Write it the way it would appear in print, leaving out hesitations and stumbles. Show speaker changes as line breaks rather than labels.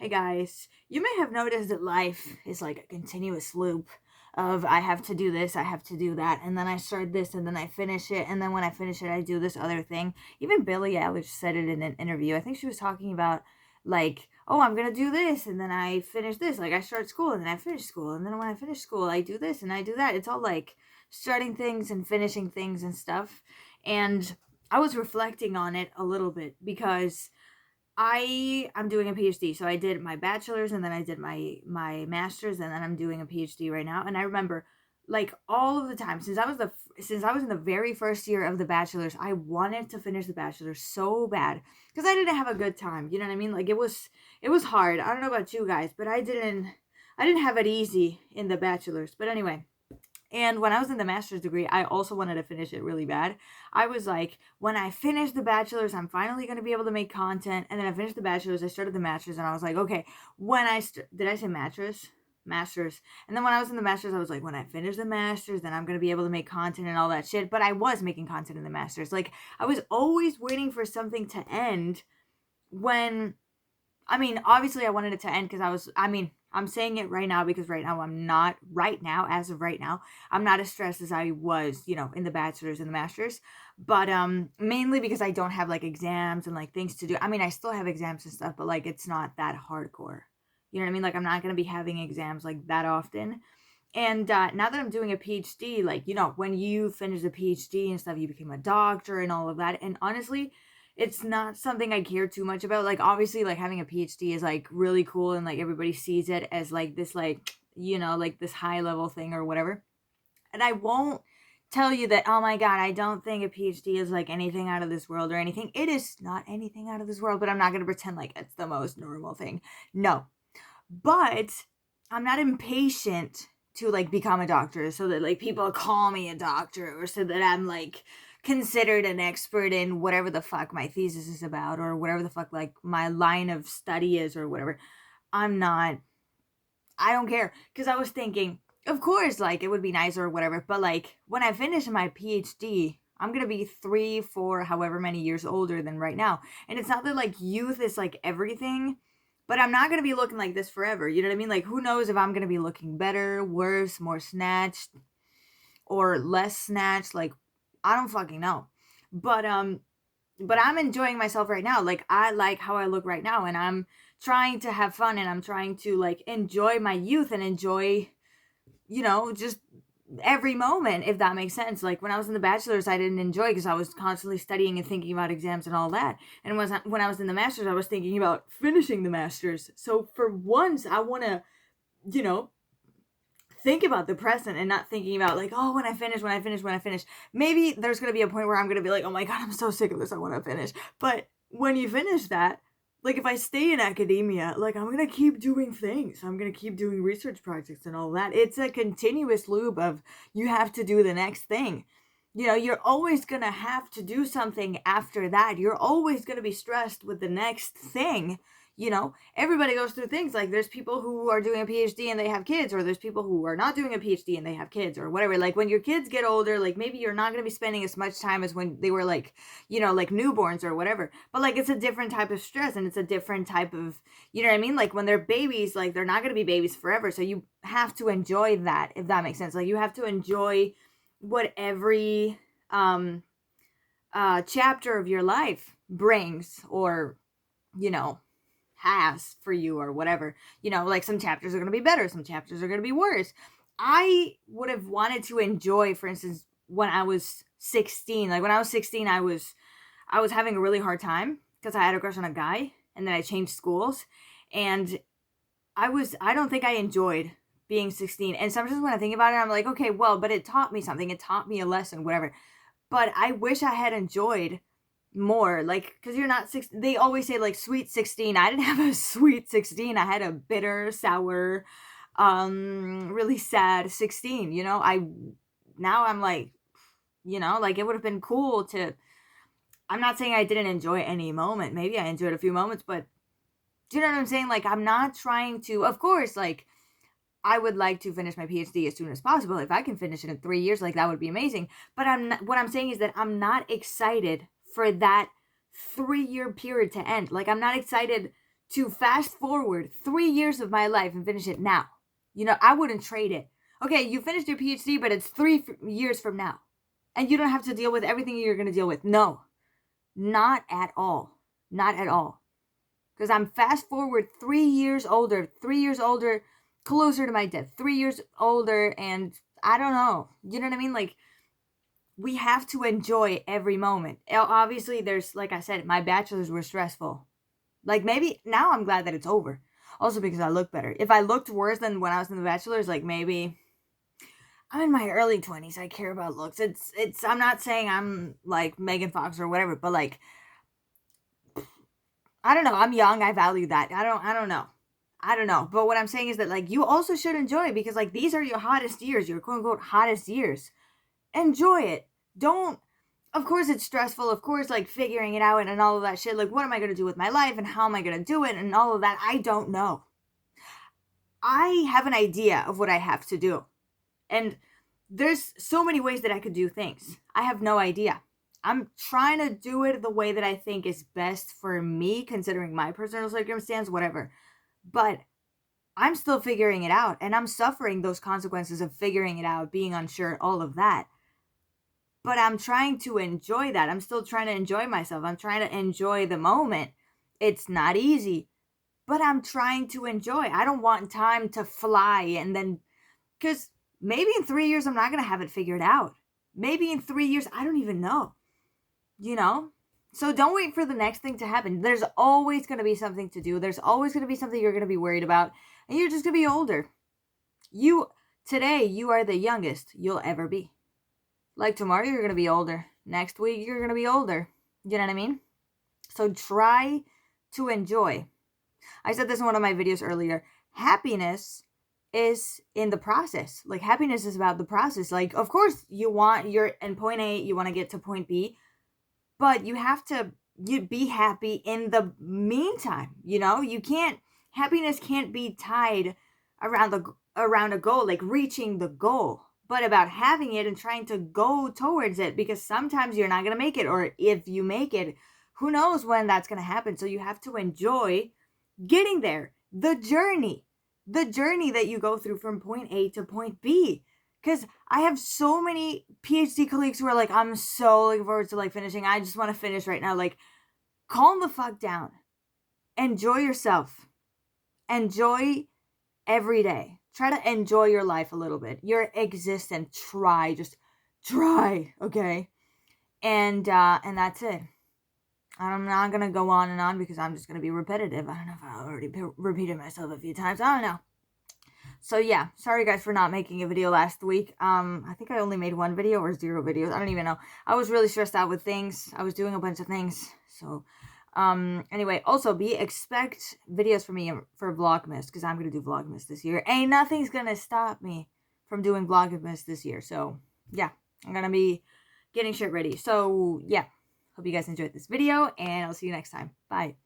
Hey guys, you may have noticed that life is like a continuous loop of I have to do this, I have to do that, and then I start this, and then I finish it, and then when I finish it, I do this other thing. Even Billie Eilish said it in an interview. I think she was talking about like, oh, I'm gonna do this, and then I finish this. Like I start school, and then I finish school, and then when I finish school, I do this and I do that. It's all like starting things and finishing things and stuff. And I was reflecting on it a little bit because I'm doing a PhD. So I did my bachelor's and then I did my master's and then I'm doing a PhD right now. And I remember like all of the time since I was in the very first year of the bachelor's, I wanted to finish the bachelor's so bad because I didn't have a good time. You know what I mean? Like it was hard. I don't know about you guys, but I didn't have it easy in the bachelor's. But anyway, and when I was in the master's degree, I also wanted to finish it really bad. I was like, when I finish the bachelor's, I'm finally going to be able to make content. And then I finished the bachelor's, I started the master's, and I was like, okay, did I say master's? Master's. And then when I was in the master's, I was like, when I finish the master's, then I'm going to be able to make content and all that shit. But I was making content in the master's. Like, I was always waiting for something to end when I mean, obviously, I wanted it to end because I'm saying it right now because as of right now, I'm not as stressed as I was, in the bachelor's and the master's. But mainly because I don't have like exams and like things to do. I mean, I still have exams and stuff, but like it's not that hardcore. You know what I mean? Like I'm not gonna be having exams like that often. And now that I'm doing a PhD, like, when you finish a PhD and stuff, you become a doctor and all of that. And honestly, it's not something I care too much about. Like, obviously, like having a PhD is like really cool and like everybody sees it as like this, like, like this high level thing or whatever. And I won't tell you that, oh my God, I don't think a PhD is like anything out of this world or anything. It is not anything out of this world, but I'm not going to pretend like it's the most normal thing. No, but I'm not impatient to like become a doctor so that like people call me a doctor or so that I'm like considered an expert in whatever the fuck my thesis is about or whatever the fuck like my line of study is or whatever. I'm not I don't care cuz I was thinking of course like it would be nice or whatever, but like when I finish my PhD, I'm going to be 3, 4, however many years older than right now. And it's not that like youth is like everything, but I'm not going to be looking like this forever. You know what I mean? Like, who knows if I'm going to be looking better, worse, more snatched, or less snatched? Like, I don't fucking know. But I'm enjoying myself right now. Like, I like how I look right now, and I'm trying to have fun, and I'm trying to, like, enjoy my youth and enjoy, just every moment, if that makes sense. Like when I was in the bachelor's, I didn't enjoy because I was constantly studying and thinking about exams and all that. And when I was in the master's, I was thinking about finishing the master's. So for once, I want to, you know, think about the present and not thinking about like, oh, when I finish. Maybe there's going to be a point where I'm going to be like, oh my God, I'm so sick of this. I want to finish. But when you finish that, like if I stay in academia, like I'm going to keep doing things. I'm going to keep doing research projects and all that. It's a continuous loop of you have to do the next thing. You're always going to have to do something after that. You're always going to be stressed with the next thing. Everybody goes through things like there's people who are doing a PhD and they have kids, or there's people who are not doing a PhD and they have kids, or whatever. Like when your kids get older, like maybe you're not going to be spending as much time as when they were like, like newborns or whatever. But like it's a different type of stress and it's a different type of, you know what I mean? Like when they're babies, like they're not going to be babies forever. So you have to enjoy that, if that makes sense. Like you have to enjoy what every chapter of your life brings or, you know, has for you or whatever. Like some chapters are going to be better, some chapters are going to be worse. I would have wanted to enjoy, for instance, when I was 16. Like when I was 16, I was having a really hard time because I had a crush on a guy and then I changed schools and I don't think I enjoyed being 16. And sometimes when I think about it, I'm like, okay, well, but it taught me something. It taught me a lesson, whatever. But I wish I had enjoyed more, like, because you're not six. They always say like sweet 16. I didn't have a sweet 16. I had a bitter, sour, really sad 16. Now I'm like, like it would have been cool to. I'm not saying I didn't enjoy any moment. Maybe I enjoyed a few moments, but do you know what I'm saying? Like I'm not trying to. Of course, like I would like to finish my PhD as soon as possible. If I can finish it in 3 years, like that would be amazing. But what I'm saying is that I'm not excited for that 3-year period to end. Like I'm not excited to fast forward 3 years of my life and finish it now. You know, I wouldn't trade it. Okay, you finished your PhD, but it's 3 years from now. And you don't have to deal with everything you're going to deal with. No, not at all. Not at all. Because I'm fast forward 3 years older, closer to my death, 3 years older, and I don't know. You know what I mean? Like, we have to enjoy every moment. Obviously, there's, like I said, my bachelors were stressful. Like, maybe now I'm glad that it's over. Also because I look better. If I looked worse than when I was in the bachelor's, like, maybe I'm in my early 20s. I care about looks. I'm not saying I'm like Megan Fox or whatever, but like, I don't know. I'm young. I value that. I don't know. I don't know. But what I'm saying is that, like, you also should enjoy it because, like, these are your hottest years, your quote unquote hottest years. Enjoy it. Don't, of course it's stressful. Of course, like, figuring it out and all of that shit. Like, what am I going to do with my life and how am I going to do it and all of that? I don't know. I have an idea of what I have to do. And there's so many ways that I could do things. I have no idea. I'm trying to do it the way that I think is best for me, considering my personal circumstance, whatever. But I'm still figuring it out, and I'm suffering those consequences of figuring it out, being unsure, all of that. But I'm trying to enjoy that. I'm still trying to enjoy myself. I'm trying to enjoy the moment. It's not easy, but I'm trying to enjoy. I don't want time to fly and then, because maybe in 3 years, I'm not going to have it figured out. Maybe in 3 years, I don't even know. You know? So don't wait for the next thing to happen. There's always going to be something to do. There's always going to be something you're going to be worried about. And you're just going to be older. Today, you are the youngest you'll ever be. Like tomorrow, you're going to be older. Next week, you're going to be older. You know what I mean? So try to enjoy. I said this in one of my videos earlier. Happiness is in the process. Like, happiness is about the process. Like, of course, you're in point A, you want to get to point B, but you have to be happy in the meantime. You know, happiness can't be tied around a goal, like reaching the goal, but about having it and trying to go towards it, because sometimes you're not going to make it, or if you make it, who knows when that's going to happen. So you have to enjoy getting there, the journey that you go through from point A to point B. Because I have so many PhD colleagues who are like, I'm so looking forward to, like, finishing. I just want to finish right now. Like, calm the fuck down. Enjoy yourself. Enjoy every day. Try to enjoy your life a little bit. Your existence. Just try, okay? And that's it. I'm not going to go on and on because I'm just going to be repetitive. I don't know if I already repeated myself a few times. I don't know. So yeah, sorry guys for not making a video last week. I think I only made 1 video or 0 videos. I don't even know. I was really stressed out with things. I was doing a bunch of things. So, anyway, also expect videos from me for Vlogmas, because I'm going to do Vlogmas this year. Ain't nothing's going to stop me from doing Vlogmas this year. So, yeah, I'm going to be getting shit ready. So, yeah, hope you guys enjoyed this video, and I'll see you next time. Bye.